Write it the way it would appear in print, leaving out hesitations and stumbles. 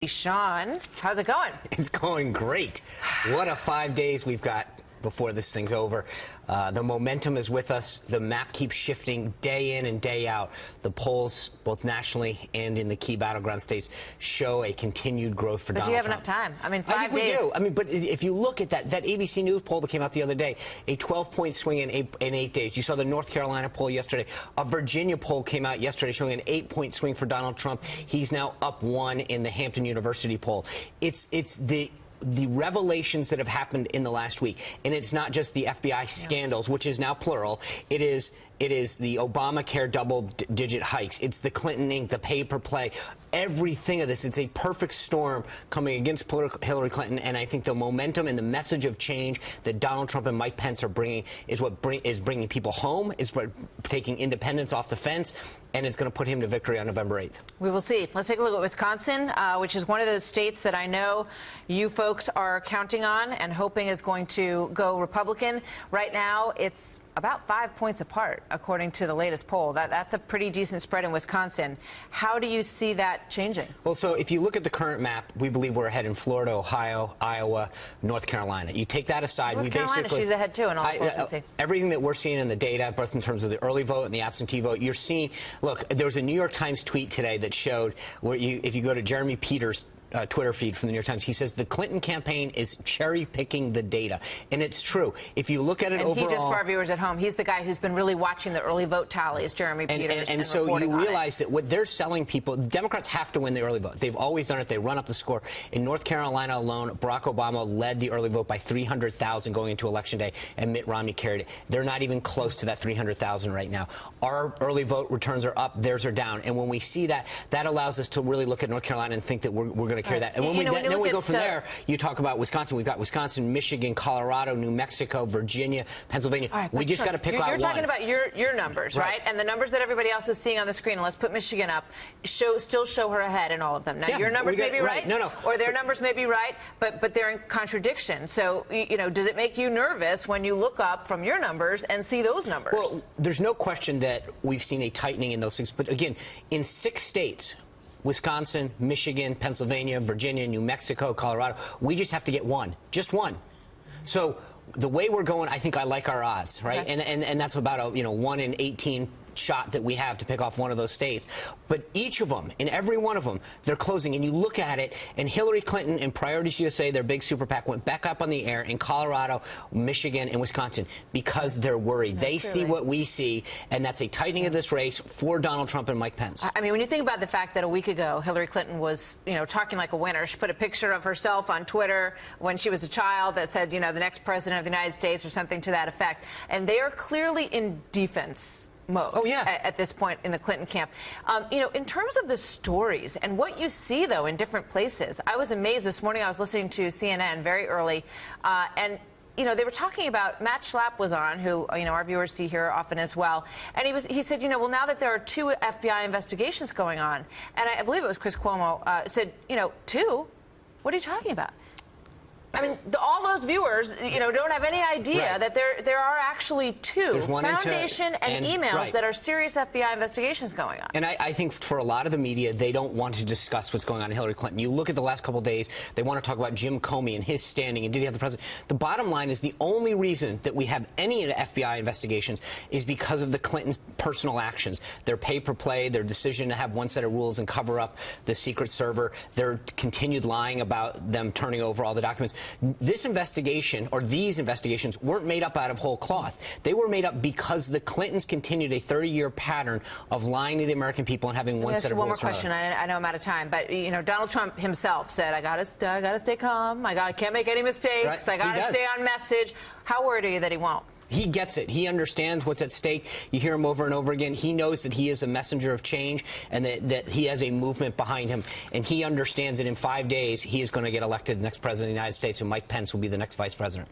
Sean, how's it going? It's going great. What a 5 days we've got before this thing's over. The momentum is with us. The map keeps shifting day in and day out. The polls, both nationally and in the key battleground states, show a continued growth for Donald Trump. But you have enough time. I mean, 5 days. I think we do. I mean, but if you look at that ABC News poll that came out the other day, a 12-point swing in 8 days. You saw the North Carolina poll yesterday. A Virginia poll came out yesterday showing an 8-point swing for Donald Trump. He's now up 1 in the Hampton University poll. It's the revelations that have happened in the last week, and it's not just the FBI scandals, which is now plural. It is the Obamacare double-digit hikes. It's the Clinton Inc., the pay-per-play, everything of this. It's a perfect storm coming against Hillary Clinton, and I think the momentum and the message of change that Donald Trump and Mike Pence are bringing is what is bringing people home, is what taking independence off the fence, and it's going to put him to victory on November 8th. We will see. Let's take a look at Wisconsin, which is one of those states that I know you folks are counting on and hoping is going to go Republican. Right now, it's about 5 points apart, according to the latest poll. That's a pretty decent spread in Wisconsin. How do you see that changing? Well, so if you look at the current map, we believe we're ahead in Florida, Ohio, Iowa, North Carolina. You take that aside, North Carolina, she's ahead too in all polls. Everything that we're seeing in the data, both in terms of the early vote and the absentee vote, you're seeing. Look, there was a New York Times tweet today that showed where if you go to Jeremy Peters' Twitter feed from the New York Times, he says the Clinton campaign is cherry-picking the data. And it's true. If you look at it overall... And he, just for our viewers at home, he's the guy who's been really watching the early vote tallies, Jeremy Peters, and so you realize that what they're selling people, Democrats have to win the early vote. They've always done it. They run up the score. In North Carolina alone, Barack Obama led the early vote by 300,000 going into Election Day, and Mitt Romney carried it. They're not even close to that 300,000 right now. Our early vote returns are up. Theirs are down. And when we see that, that allows us to really look at North Carolina and think that we're going to carry that. And when then we go from there, you talk about Wisconsin. We've got Wisconsin, Michigan, Colorado, New Mexico, Virginia, Pennsylvania. Right, we just got to pick out one. You're talking about your numbers, right? And the numbers that everybody else is seeing on the screen, and let's put Michigan up, still show her ahead in all of them. Now, your numbers may be right, or their numbers may be right, but they're in contradiction. So, you know, does it make you nervous when you look up from your numbers and see those numbers? Well, there's no question that we've seen a tightening in those things. But again, in 6 states, Wisconsin, Michigan, Pennsylvania, Virginia, New Mexico, Colorado, we just have to get one, just one. So the way we're going, I think I like our odds, right? Okay. And that's about a 1 in 18 shot that we have to pick off one of those states. But each of them, in every one of them, they're closing. And you look at it, and Hillary Clinton and Priorities USA, their big super PAC, went back up on the air in Colorado, Michigan, and Wisconsin because they're worried. They see what we see, and that's a tightening of this race for Donald Trump and Mike Pence. I mean, when you think about the fact that a week ago, Hillary Clinton was, talking like a winner. She put a picture of herself on Twitter when she was a child that said, the next president of the United States or something to that effect. And they are clearly in defense mode at this point in the Clinton camp. In terms of the stories and what you see, though, in different places, I was amazed this morning. I was listening to CNN very early, and they were talking about, Matt Schlapp was on, who, our viewers see here often as well, and he said, well, now that there are 2 FBI investigations going on, and I believe it was Chris Cuomo said, 2? What are you talking about? I mean, all those viewers, don't have any idea that there are actually 2 Foundation and emails that are serious FBI investigations going on. And I think for a lot of the media, they don't want to discuss what's going on in Hillary Clinton. You look at the last couple of days, they want to talk about Jim Comey and his standing and did he have the president. The bottom line is the only reason that we have any of the FBI investigations is because of the Clintons' personal actions. Their pay-per-play, their decision to have one set of rules and cover up the secret server, their continued lying about them turning over all the documents. This investigation, or these investigations, weren't made up out of whole cloth. They were made up because the Clintons continued a 30-year pattern of lying to the American people and having one set of rules. One more question. I know I'm out of time, but Donald Trump himself said, "I gotta stay calm. I can't make any mistakes. I gotta stay on message." How worried are you that he won't? He gets it. He understands what's at stake. You hear him over and over again. He knows that he is a messenger of change and that he has a movement behind him. And he understands that in 5 days, he is going to get elected the next president of the United States, and Mike Pence will be the next vice president.